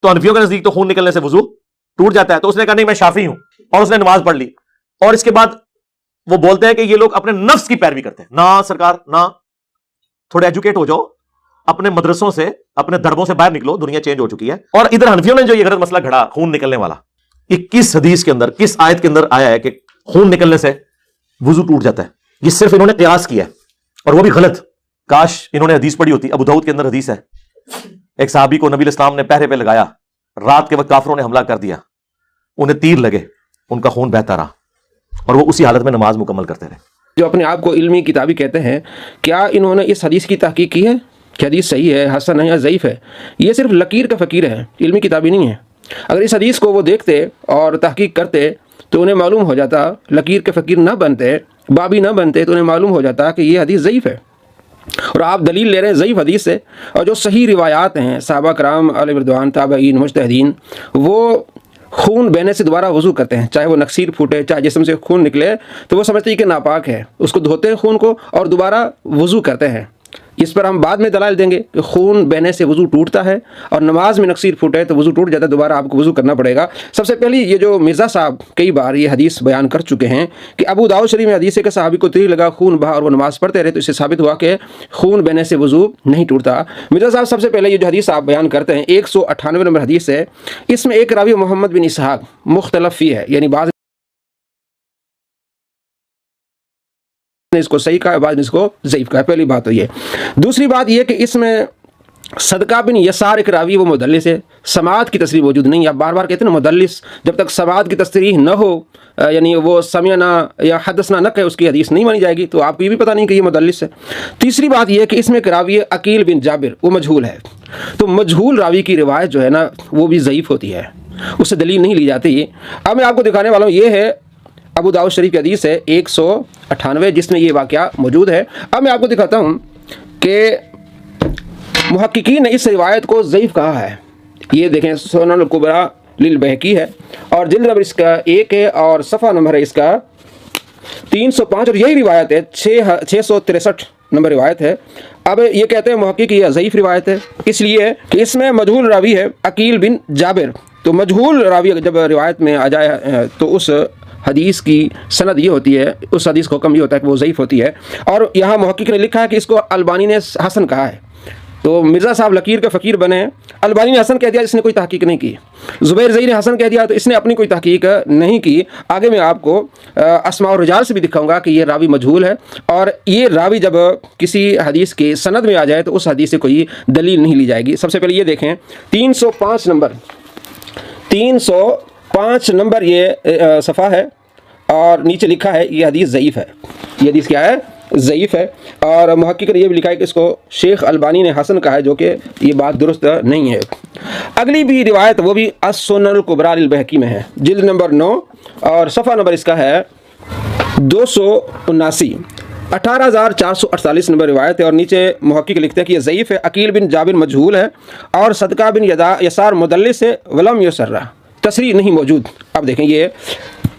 तो हनफियों के नजदीक तो खून निकलने से वजू टूट जाता है। तो उसने कहा नहीं मैं शाफी हूं, और उसने नमाज पढ़ ली। और इसके बाद वो बोलते हैं कि ये लोग अपने नफ्स की पैरवी करते हैं। ना सरकार ना, थोड़े एजुकेट हो जाओ, अपने मदरसों से अपने दरबों से बाहर निकलो, दुनिया चेंज हो चुकी है। और इधर हनफियों ने जो ये गलत मसला घड़ा खून निकलने वाला, ये किस हदीस के अंदर, किस आयत के अंदर आया है कि खून निकलने से वजू टूट जाता है? ये सिर्फ इन्होंने कयास किया है, और वो भी गलत। काश इन्होंने हदीस पढ़ी होती। अबू दाऊद के अंदर हदीस है, एक साहबी को नबी इस्लाम ने पहरे पे लगाया, रात के वक्त काफरों ने हमला कर दिया, उन्हें तीर लगे, उनका खून बहता रहा, और वो उसी हालत में नमाज मुकम्मल करते रहे। जो अपने आप को इल्मी किताबी कहते हैं, क्या इन्होंने इस हदीस की तहकीक की है कि हदीस सही है, हसन है या ज़ईफ़ है? ये सिर्फ लकीर का फ़कीर है, इल्मी किताबी नहीं है। अगर इस हदीस को वो देखते और तहकीक करते तो उन्हें मालूम हो जाता, लकीर के फ़कीर ना बनते, बाबी ना बनते, तो उन्हें मालूम हो जाता कि ये हदीस ज़ईफ़ है। और आप दलील ले रहे हैं ज़ईफ़ हदीस से। और जो सही रिवायात हैं, सहाबा कराम, अहले रिदवान, ताबईन, मुज्तहिदीन, वो खून बहने से दोबारा वज़ू करते हैं। चाहे वो नक्सीर फूटे, चाहे जिस्म से खून निकले, तो वो समझते हैं कि नापाक है, उसको धोते हैं खून को और दोबारा वज़ू करते हैं। इस पर हम बाद में दलाल देंगे कि खून बहने से वज़ू टूटता है, और नमाज में नक्सीर फूटे तो वज़ू टूट जाता है, दोबारा आपको वज़ू करना पड़ेगा। सबसे पहले ये जो मिर्ज़ा साहब कई बार ये हदीस बयान कर चुके हैं कि अबू दाऊद शरीफ में हदीस है कि सहाबी को तीर लगा, खून बहा और वो नमाज पढ़ते रहे, तो इससे साबित हुआ कि खून बहने से वज़ू नहीं टूटता। मिर्ज़ा साहब सबसे पहले ये जो हदीस आप बयान करते हैं 198 नंबर हदीस है, इसमें एक रावी मोहम्मद बिन इसहाक मुख्तलफ फ़ी है, यानी बाज़ ने इसको सही कहा, बाद ने इसको ज़ईफ़ कहा। पहली बात तो ये। दूसरी बात ये कि इसमें सदका बिन यसार एक रावी वो मुदल्लिस है, समात की तस्रीह मौजूद नहीं है। आप बार बार कहते हैं ना मुदल्लिस, जब तक समात की तस्रीह न हो, यानी वो समियना या हदसना न कहे, उसकी हदीस नहीं मानी जाएगी। तो आपको ये भी पता नहीं कि ये मुदल्लिस है। तीसरी बात यह कि इसमें एक रावी है अकील बिन जाबिर, वो मजहूल है। तो मजहूल रावी की रिवायत जो है ना, वो भी ज़ईफ़ होती है, उससे दलील नहीं ली जाती। अब मैं आपको दिखाने वाला हूँ, ये है अबू दाऊद शरीफ की हदीस है 198, जिसमें ये वाक़या मौजूद है। अब मैं आपको दिखाता हूँ कि मुहक्किकीन ने इस रिवायत को ज़ईफ़ कहा है। ये देखें, सुनन अल कुबरा लिल बहकी है, और जिल्द नंबर इसका 1 है, और सफ़ा नंबर है इसका 305, और यही रिवायत है 663 नंबर रिवायत है। अब ये कहते हैं मुहक्किक ये ज़ईफ़ रिवायत है, इसलिए कि इसमें मजहूल रावी है अकील बिन जाबिर। तो मजहूल रावी जब रिवायत में आ जाए तो उस हदीस की सनद ये होती है, उस हदीस का हुक्म ये होता है कि वो ज़ईफ़ होती है। और यहाँ मुहक्किक ने लिखा है कि इसको अलबानी ने हसन कहा है। तो मिर्ज़ा साहब लकीर के फ़कीर बने, अलबानी ने हसन कह दिया, इसने कोई तहकीक नहीं की। ज़ुबैर ज़ई ने हसन कह दिया, तो इसने अपनी कोई तहकीक नहीं की। आगे मैं आपको अस्मा और रिजाल से भी दिखाऊंगा कि ये रावी मजहूल है, और ये रावी जब किसी हदीस के सनद में आ जाए तो उस हदीस से कोई दलील नहीं ली जाएगी। सबसे पहले ये देखें 305 नंबर ये सफ़ा है, और नीचे लिखा है ये हदीस ज़ईफ़ है। ये हदीस क्या है? ज़ईफ़ है। और मुहक्किक ने यह भी लिखा है कि इसको शेख अलबानी ने हसन कहा है, जो कि ये बात दुरुस्त नहीं है। अगली भी रिवायत वो भी अस-सुनन अल-कुबरा लिल-बहकी में है, जिल्द नंबर 9, और सफ़ा नंबर इसका है 279, 18448 नंबर रिवायत है। और नीचे मुहक्किक लिखते हैं कि ये ज़ईफ़ है, अकील बिन जाबिर मजहूल है, और सदका बिन यसार मुदल्लिस है, वलम युसर्रा, तस्रीह नहीं मौजूद। अब देखें ये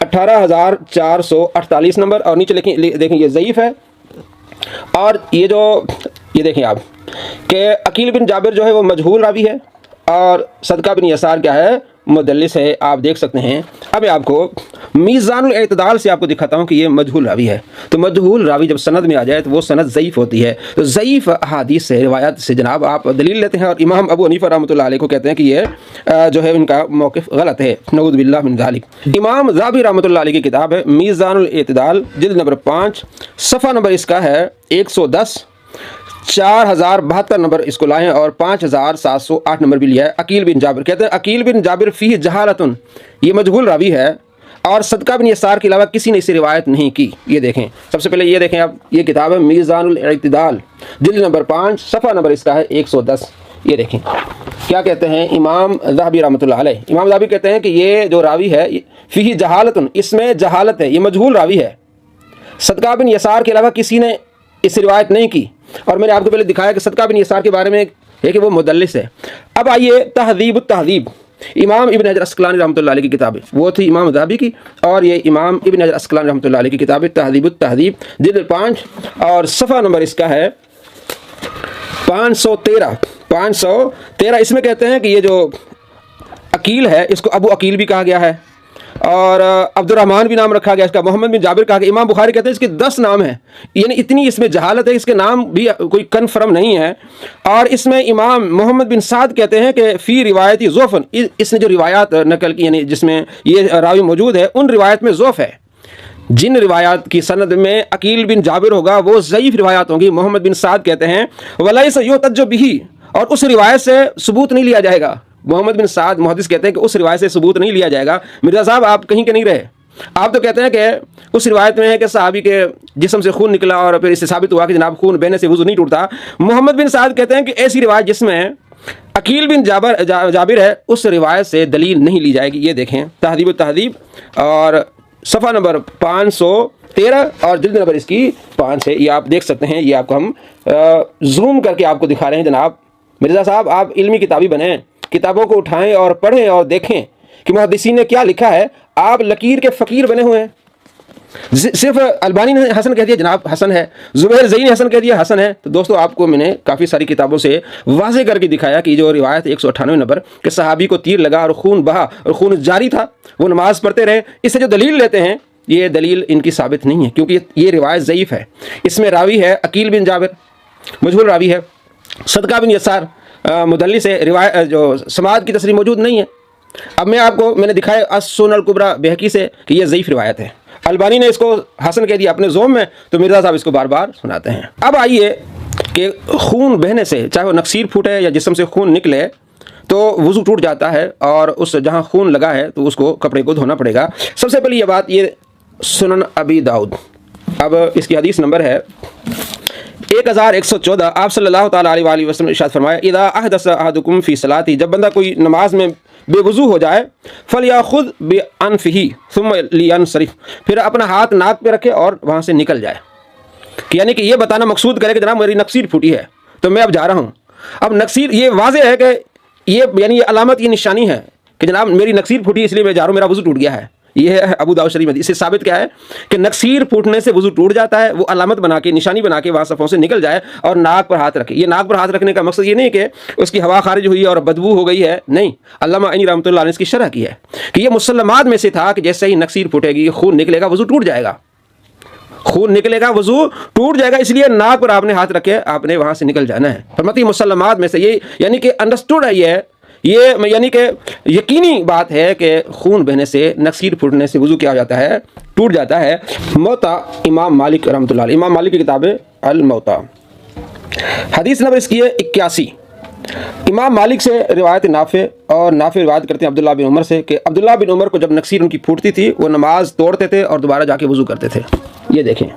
18448 नंबर, और नीचे देखें ये ज़ईफ़ है। और ये देखें आप कि अकील बिन जाबिर जो है वो मजहूल रावी है, और सदका बिन यसार क्या है? मुदल्लिस है। आप देख सकते हैं। अब मैं आपको मीज़ानुल एतदाल से आपको दिखाता हूँ कि ये मजहूल रावी है। तो मजहूल रावी जब सनद में आ जाए तो वो सनद ज़ईफ़ होती है। तो ज़ईफ़ हदीस से, रिवायत से जनाब आप दलील लेते हैं, और इमाम अबू हनीफा रहमतुल्लाह अलैह को कहते हैं कि ये जो है इनका मौक़िफ़ गलत है, नऊज़ बिल्लाह मिन ज़ालिक। इमाम ज़ाहबी रहमतुल्लाह अलैह की किताब है मीज़ानुल एतदाल, जिल्द नंबर 5, सफ़ा नंबर इसका है 110, 4072 नंबर इसको लाएँ, और 5708 नंबर भी लिया है। अकील बिन जाबिर कहते हैं अकील बिन जाबिर फ़ीह जहालतुन, ये मजहूल रावी है, और सदका बिन यसार के अलावा किसी ने इसे रिवायत नहीं की। ये देखें, सबसे पहले ये देखें आप, ये किताब है मीज़ानुल एतदाल, जिल्द नंबर 5, सफ़ा नंबर इसका है 110। ये देखें क्या कहते हैं इमाम ज़ाहबी रहमतुल्लाह अलैह। इमाम ज़ाहबी कहते हैं कि ये जो रावी है फ़ीह जहालतुन, इसमें जहालत है, ये मजहूल रावी है, सदका बिन यसार के अलावा किसी ने इस रिवायत नहीं की। और मैंने आपको पहले दिखाया कि सदका बिन यसार के बारे में है कि वो मुदल्लिस है। अब आइए तहज़ीब तहज़ीब, इमाम इब्न हजर अस्क़लानी रहमतुल्लाह अलैह की किताब है, वो थी इमाम ज़ाहबी की, और ये इमाम इब्न हजर अस्क़लानी रहमतुल्लाह अलैह की किताब है तहज़ीब तहज़ीब, जिल्द 5, और सफ़ा नंबर इसका है 513। इसमें कहते हैं कि ये जो अकील है, इसको अबू अकील भी कहा गया है, और अब्दुर्रहमान भी नाम रखा गया इसका, मोहम्मद बिन जाबिर कहा गया। इमाम बुखारी कहते हैं इसके 10 नाम हैं, यानी इतनी इसमें जहालत है, इसके नाम भी कोई कन्फर्म नहीं है। और इसमें इमाम मोहम्मद बिन साद कहते हैं कि फ़ी रिवायती ज़ोफ़न, इसने जो रिवायात नकल की यानी जिसमें ये रावी मौजूद है उन रिवायत में ज़ोफ़ है। जिन रिवायात की सनद में अकील बिन जाबिर होगा वो ज़ईफ़ रिवायात होंगी। मोहम्मद बिन साद कहते हैं वलैस युहतज्जु बिही, और उस रिवायत से सबूत नहीं लिया जाएगा। मोहम्मद बिन साद मुहद्दिस कहते हैं कि उस रिवायत से सबूत नहीं लिया जाएगा। मिर्ज़ा साहब आप कहीं के नहीं रहे, आप तो कहते हैं कि उस रिवायत में है कि सहाबी के जिस्म से खून निकला और फिर इससे साबित हुआ कि जनाब खून बहने से वज़ू नहीं टूटता। मोहम्मद बिन साद कहते हैं कि ऐसी रिवायत जिसमें अकील बिन जाबिर है उस रिवायत से दलील नहीं ली जाएगी। ये देखें तहदीब तहदीब और सफ़ा नंबर 513 और जिल्द नंबर इसकी 5 है, ये आप देख सकते हैं। ये आपको हम जूम करके आपको दिखा रहे हैं। जनाब मिर्ज़ा साहब आप इल्मी किताबी बने, किताबों को उठाएं और पढ़ें और देखें कि मुहद्दिसीन ने क्या लिखा है। आप लकीर के फ़कीर बने हुए हैं। सिर्फ अलबानी ने हसन कह दिया जनाब हसन है, ज़ुबैर ज़ई ने हसन कह दिया हसन है। तो दोस्तों आपको मैंने काफ़ी सारी किताबों से वाज़े करके दिखाया कि जो रिवायत 198 नंबर कि सहाबी को तीर लगा और खून बहा और खून जारी था, वो नमाज़ पढ़ते रहे, इससे जो दलील लेते हैं ये दलील इनकी साबित नहीं है, क्योंकि ये रिवायत ज़ईफ़ है। इसमें रावी है अकील बिन जाबिर, मजहूल रावी है। सदका बिन यसार मुदल्लिस से रिवायत जो समाद की तस्रीह मौजूद नहीं है। अब मैंने दिखाया अस-सुनन अल-कुबरा बहकी से कि यह ज़ईफ़ रिवायत है। अलबानी ने इसको हसन कह दिया अपने ज़ोम में, तो मिर्ज़ा साहब इसको बार बार सुनाते हैं। अब आइए कि खून बहने से, चाहे वो नक्सीर फूटे या जिस्म से खून निकले, तो वज़ू टूट जाता है और उस जहाँ खून लगा है तो उसको कपड़े को धोना पड़ेगा। सबसे पहले ये बात, ये सुनन अबी दाऊद, अब इसकी हदीस नंबर है 1114। आप सल्लल्लाहु तआला अलैहि वसल्लम इरशाद फरमाया इदा अहदस अहदुकुम फी सलाती, जब बंदा कोई नमाज में बेवज़ू हो जाए, फलयाखुद बिअनफ़िही सुम्मा लियनसरिफ, फिर अपना हाथ नाक पे रखे और वहाँ से निकल जाए। यानी कि ये बताना मकसूद करे कि जनाब मेरी नक्सीर फूटी है तो मैं अब जा रहा हूँ। अब नक्सीर ये वाज़े है कि ये यानी ये अलामत, ये निशानी है कि जनाब मेरी नक्सीर फूटी इसलिए मैं जा रहा हूँ, मेरा वज़ू टूट गया है। ये है अबू दाऊद शरीफ में। इससे साबित क्या है कि नक्सीर फूटने से वज़ू टूट जाता है। वो अलामत बना के, निशानी बना के वहाँ सफ़ों से निकल जाए और नाक पर हाथ रखे। ये नाक पर हाथ रखने का मकसद ये नहीं कि उसकी हवा खारिज हुई और बदबू हो गई है, नहीं। अल्लामा अनी रहमतुल्लाह ने इसकी शरह की है कि ये मुसल्लमात में से था कि जैसे ही नक्सीर फूटेगी खून निकलेगा वज़ू टूट जाएगा, खून निकलेगा वज़ू टूट जाएगा, इसलिए नाक पर आपने हाथ रखे, आपने वहाँ से निकल जाना है। फरमाती मुसल्लमात में से, ये यानी कि अंडरस्टूड है, ये यानी कि यकीनी बात है कि खून बहने से, नक्सीर फूटने से वज़ू क्या हो जाता है, टूट जाता है। मौता इमाम मालिक रहमतुल्लाह अलैह, इमाम मालिक की किताब है अल मौता। हदीस नंबर इसकी है 81। इमाम मालिक से रिवायत नाफ़े, और नाफ़े रिवायत करते हैं अब्दुल्लाह बिन उमर से कि अब्दुल्लाह बिन उमर को जब नक्सीर उनकी फूटती थी वो नमाज तोड़ते थे और दोबारा जाके वज़ू करते थे। ये देखें,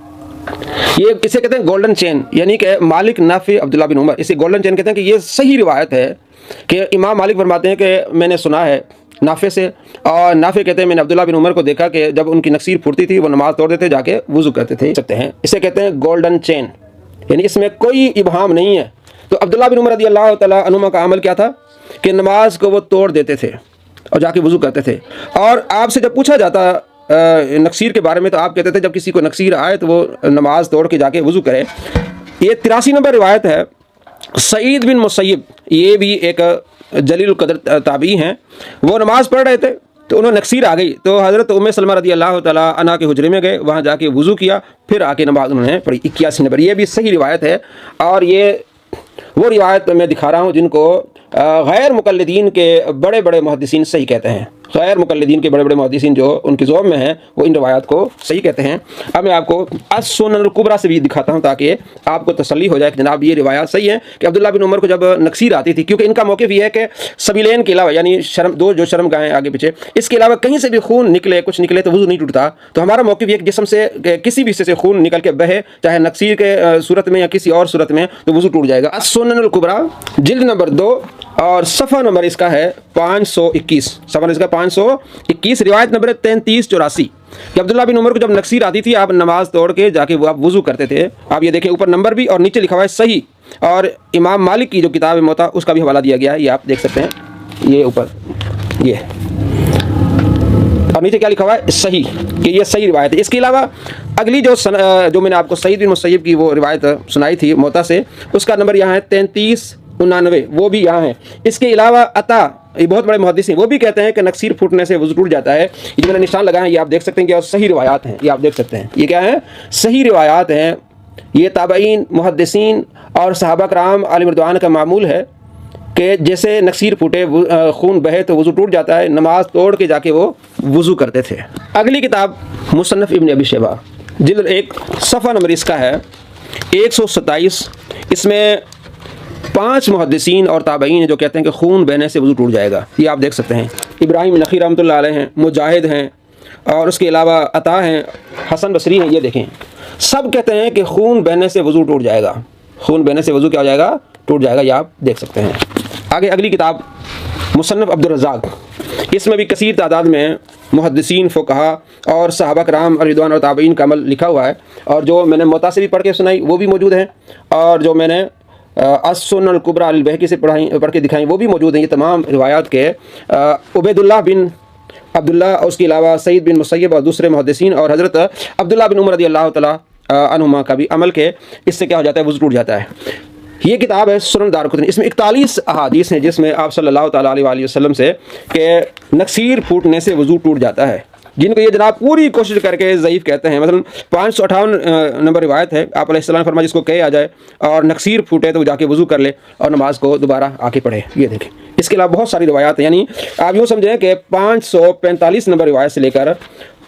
ये इसे कहते हैं गोल्डन चेन, यानी कि मालिक नाफ़े अब्दुल्लाह बिन उमर, इसे गोल्डन चेन कहते हैं कि ये सही रिवायत है कि इमाम मालिक फरमाते हैं कि मैंने सुना है नाफ़े से, और नाफ़े कहते हैं मैंने अब्दुल्लाह बिन उमर को देखा कि जब उनकी नक्सीर फूटती थी वो नमाज तोड़ते थे, जाके वज़ू करते थे। सकते हैं इसे कहते हैं गोल्डन चेन, यानी इसमें कोई इबहाम नहीं है। तो अब्दुल्लाह बिन उमर रज़ियल्लाहु तआला अन्हुमा का अमल क्या था कि नमाज को वो तोड़ देते थे और जाके वज़ू करते थे। और आपसे जब पूछा जाता नक्सीर के बारे में तो आप कहते थे जब किसी को नक्सीर आए तो वो नमाज तोड़ के जाके वज़ू करे। ये 83 नंबर रिवायत है। सईद बिन मुसैयब, ये भी एक जलील कदर ताबी हैं, वो नमाज़ पढ़ रहे थे तो उन्होंने नक्सीर आ गई तो हज़रत उम्मे सलमा रज़ियल्लाहु तआला अन्हा के हुजरे में गए, वहाँ जाके वज़ू किया, फिर आके नमाज उन्होंने पढ़ी। 81 नंबर, ये भी सही रिवायत है। और ये वो रिवायत मैं दिखा रहा हूँ जिनको गैर मुक़ल्लिदीन के बड़े बड़े मुहद्दिसीन सही कहते हैं। गैर मुक़ल्लिदीन के बड़े बड़े मुहद्दिसीन जो उनकी ज़ौम में हैं वो इन रिवायत को सही कहते हैं। अब मैं आपको अस-सुनन अल-कुबरा से भी दिखाता हूँ ताकि आपको तसल्ली हो जाए कि जनाब ये रिवायत सही है कि अब्दुल्लाह बिन उमर को जब नक्सीर आती थी, क्योंकि इनका मौक़िफ़ ये है कि सबीलैन के अलावा, यानी दो जो शर्मगाहें आगे पीछे, इसके अलावा कहीं से भी खून निकले, कुछ निकले तो वज़ू नहीं टूटता। तो हमारा मौक़िफ़ ये कि जिस्म से किसी भी हिस्से से खून निकल के बहे, चाहे नक्सीर के सूरत में या किसी और सूरत में, तो वज़ू टूट जाएगा। अस-सुनन अल-कुबरा जिल्द नंबर 2 और सफ़ा नंबर इसका है 521, सफ़ा इसका 521, रिवायत नंबर 3384 कि अब्दुल्लाह बिन उमर को जब नक्सीर आती थी आप नमाज तोड़ के जाके वो आप वज़ू करते थे। आप ये देखें ऊपर नंबर भी और नीचे लिखा हुआ है सही, और इमाम मालिक की जो किताब है मोता उसका भी हवाला दिया गया है, ये आप देख सकते हैं, ये ऊपर ये, और नीचे क्या लिखा हुआ है सही, कि ये सही रिवायत है। इसके अलावा अगली जो मैंने आपको सईद बिन मुसैयब की वो रिवायत सुनाई थी मोता से, उसका नंबर यहाँ है 33 99 वो भी यहाँ है। इसके अलावा अता, ये बहुत बड़े मुहद्दिस हैं, वो भी कहते हैं कि नक्सीर फूटने से वज़ू टूट जाता है। ये जो मैंने निशान लगाया है ये आप देख सकते हैं कि और सही रिवायात हैं, ये आप देख सकते हैं, ये क्या है, सही रिवायात हैं। ये ताबईन, मुहद्दिसीन और सहाबा कराम अलैहिम रिदवान का मामूल है कि जैसे नक्सीर फूटे, खून बहे तो वज़ू टूट जाता है, नमाज तोड़ के जाके वो वज़ू करते थे। अगली किताब मुसन्नफ़ इब्न अबी शैबा, जिल्द 1, सफ़ा नंबर इसका है 127। इसमें 5 मुहद्दिसीन और ताबईन जो कहते हैं कि खून बहने से वज़ू टूट जाएगा। ये आप देख सकते हैं, इब्राहिम नखी रहमतुल्लाह अलैह हैं, मुजाहिद हैं, और उसके अलावा अता हैं, हसन बसरी हैं। ये देखें, सब कहते हैं कि खून बहने से वज़ू टूट जाएगा, खून बहने से वज़ू क्या हो जाएगा, टूट जाएगा। ये आप देख सकते हैं। आगे अगली किताब मुसन्नफ़ अब्दुर रज़्ज़ाक़, इसमें भी कसीर तादाद में मुहद्दिसीन, फ़ुक़हा और सहाबा कराम और रिदवान और ताबईन का अमल लिखा हुआ है। और जो मैंने मुत्ता से भी पढ़ के सुनाई वो भी मौजूद हैं, और जो मैंने अस-सुनन अल-कुबरा अल-बहकी से पढ़ के दिखाई वो भी मौजूद हैं। ये तमाम रिवायात के उबैदुल्लाह बिन अब्दुल्ला और उसके अलावा सईद बिन मुसय्यब और दूसरे मुहद्दिसीन और हज़रत अब्दुल्लाह बिन उमर रज़ियल्लाहु तआला अन्हुमा का भी अमल के इससे क्या हो जाता है, वज़ू टूट जाता है। ये किताब है सुनन दारक़ुतनी, इसमें 41 अहादीस हैं जिसमें आप सल्लल्लाहु तआला अलैहि वसल्लम से कि नक्सीर फूटने से वज़ू टूट जाता है, जिनको ये जनाब पूरी कोशिश करके ज़ईफ़ कहते हैं। मतलब 558 नंबर रिवायत है, आप अलैहिस्सलाम फरमाया जिसको कहे आ जाए और नक्सीर फूटे तो वो जाके वज़ू कर ले और नमाज को दोबारा आके पढ़े। ये देखें, इसके अलावा बहुत सारी रिवायात हैं, यानी आप यूँ समझें कि 545 नंबर रिवायत से लेकर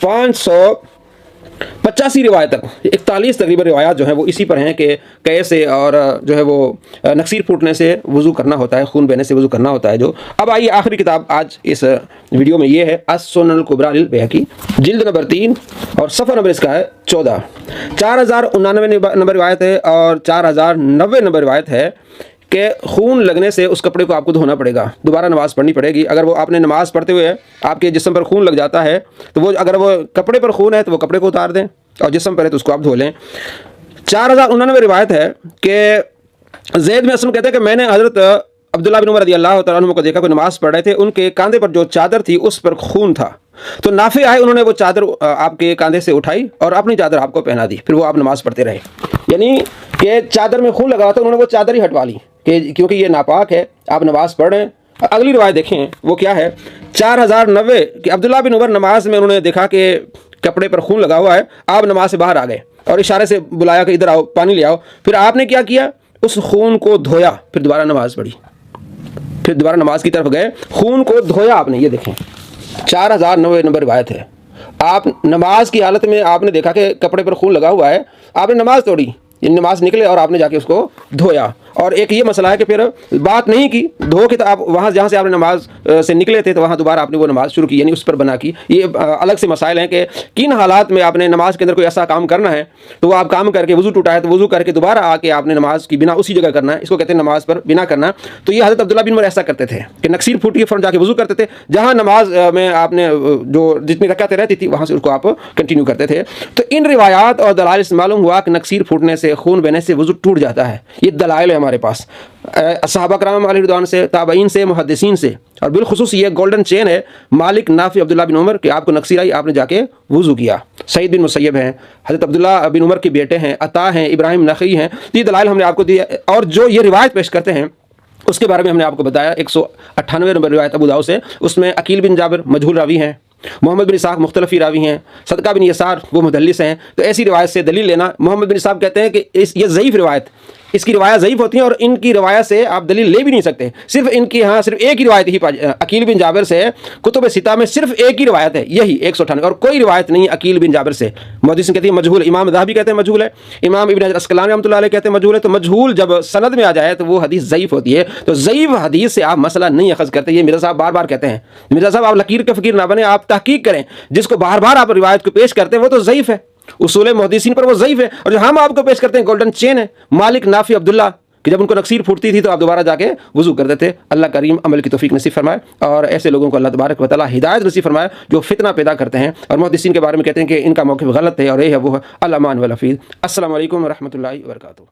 585 रिवायत तक, 41 तकरीबन रिवायात जो है वो इसी पर हैं कि कैसे और जो है वो नक्सीर फूटने से वज़ू करना होता है, खून बहने से वज़ू करना होता है। जो अब आइए आखिरी किताब आज इस वीडियो में ये है अस-सुनन अल-कुबरा लिल-बैहक़ी, जिल्द नंबर 3 और सफ़ा नंबर इसका है 14। 4099 नंबर रिवायत है और 4090 नंबर रिवायत है कि खून लगने से उस कपड़े को आपको धोना पड़ेगा, दोबारा नमाज़ पढ़नी पड़ेगी। अगर वो आपने नमाज़ पढ़ते हुए आपके जिस्म पर खून लग जाता है तो वो, अगर वो कपड़े पर खून है तो वो कपड़े को उतार दें, और जिस्म पर है तो उसको आप धो लें। 4099 रिवायत है कि ज़ैद बिन असलम कहते हैं कि मैंने हज़रत अब्दुल्लाह बिन उमर रज़ियल्लाहु तआला अन्हु को देखा, कोई नमाज़ पढ़ रहे थे, उनके कंधे पर जो चादर थी उस पर खून था, तो नाफे आए, उन्होंने वो चादर आपके कंधे से उठाई और अपनी चादर आपको पहना दी, फिर वो आप नमाज़ पढ़ते रहे। यानी कि चादर में खून लगा हुआ था, उन्होंने वो चादर ही हटवा ली कि क्योंकि ये नापाक है, आप नमाज़ पढ़ रहे हैं। अगली रिवायत देखें वो क्या है, 4090 कि अब्दुल्लाह बिन उमर नमाज में उन्होंने देखा कि कपड़े पर खून लगा हुआ है, आप नमाज से बाहर आ गए और इशारे से बुलाया कि इधर आओ, पानी ले आओ। फिर आपने क्या किया, उस खून को धोया, फिर दोबारा नमाज पढ़ी, फिर दोबारा नमाज की तरफ गए, खून को धोया आपने। ये देखें 4090 नंबर रिवायत है। आप नमाज की हालत में आपने देखा कि कपड़े पर खून लगा हुआ है, आपने नमाज तोड़ी, नमाज निकले और आपने जाके उसको धोया। और एक ये मसला है कि फिर बात नहीं की, धो के तो आप वहाँ जहाँ से आपने नमाज से निकले थे तो वहाँ दोबारा आपने वो नमाज शुरू की, यानी उस पर बना की। ये अलग से मसाइल हैं कि किन हालात में आपने नमाज के अंदर कोई ऐसा काम करना है तो वो आप काम करके वज़ू टूटा है तो वज़ू करके दोबारा आके आपने नमाज की बिना उसी जगह करना है, इसको कहते हैं नमाज पर बिना करना। तो ये हज़रत अब्दुल्लाह बिन उमर ऐसा करते थे कि नक्सीर फूटी के फ़ौरन जाके वज़ू करते थे, जहाँ नमाज में आपने जो जितनी रकातें रहती थी वहाँ से उसको आप कंटिन्यू करते थे। तो इन रिवायात और दलाइल से मालूम हुआ कि नक्सीर फूटने से, खून बहने से वज़ू टूट जाता है। ये दलाइल है हमारे पास सहाबा कराम अलैहि रिदवान से, ताबईन से, मुहद्दिसीन से, और बिलखुसूस ये गोल्डन चेन है मालिक नाफी अब्दुल्लाह बिन उमर कि आपको नक्सीर आई, आपने जाके वज़ू किया। सईद बिन मुसय्यब हैं, हज़रत अब्दुल्लाह बिन उमर के बेटे हैं, अता हैं, इब्राहिम नखी हैं। ये दलाइल हमने आपको दिया। और जो ये रिवायत पेश करते हैं उसके बारे में हमने आपको बताया। 198 नंबर रिवायत अबू दाऊद से, उसमें अकील बिन जाबिर मजहूल रावी हैं, मोहम्मद बिन इसाक मुख्तलिफ़ी रावी हैं, सदका बिन यसार वो मुदल्लिस हैं। तो ऐसी रिवायत से दलील लेना, मोहम्मद बिन इसाक कहते हैं कि ये ज़ईफ़ रिवायत, इसकी रिवायत ज़ईफ़ होती है और इनकी रिवायत से आप दलील ले भी नहीं सकते। सिर्फ इनकी यहाँ सिर्फ एक ही रिवायत ही अकील बिन जाबिर से कुतुब सिता में सिर्फ एक ही रिवायत है, यही 198, और कोई रिवायत नहीं अकील बिन जाबिर से। मुहद्दिसीन कहते हैं मजहूल, इमाम ज़हाबी कहते हैं मजहूल है, इमाम इब्न हजर अस्क़लानी रहमतुल्लाह अलैह कहते हैं मजहूल है। तो मजहूल जब सनद में आ जाए तो वो हदीस ज़ईफ़ होती है। तो ज़ईफ़ हदीस से आप मसला नहीं अखज़ करते। ये मिर्ज़ा साहब बार बार कहते हैं, मिर्ज़ा साहब आप लकीर के फ़कीर ना बने, आप तहकीक करें। जिसको बार बार आप रिवायत को पेश करते हैं वो तो ज़ईफ़ है, उसूल मुहद्दिसीन पर वो ज़ईफ़ है। और जो हम आपको पेश करते हैं गोल्डन चेन है मालिक नाफी अब्दुल्ला कि जब उनको नक्सीर फूटती थी तो आप दोबारा जाके वज़ू करते थे। अल्लाह करीम अमल की तौफीक नसीब फरमाए और ऐसे लोगों को अल्लाह तबारक व तआला हिदायत नसीब फरमाए जो फितना पैदा करते हैं और मुहद्दिसीन के बारे में कहते हैं कि इनका मौक़िफ़ गलत है और ये है वो है अल-अमान वल हफ़ीज़। अस्सलामु अलैकुम व रहमतुल्लाहि व बरकातुहू।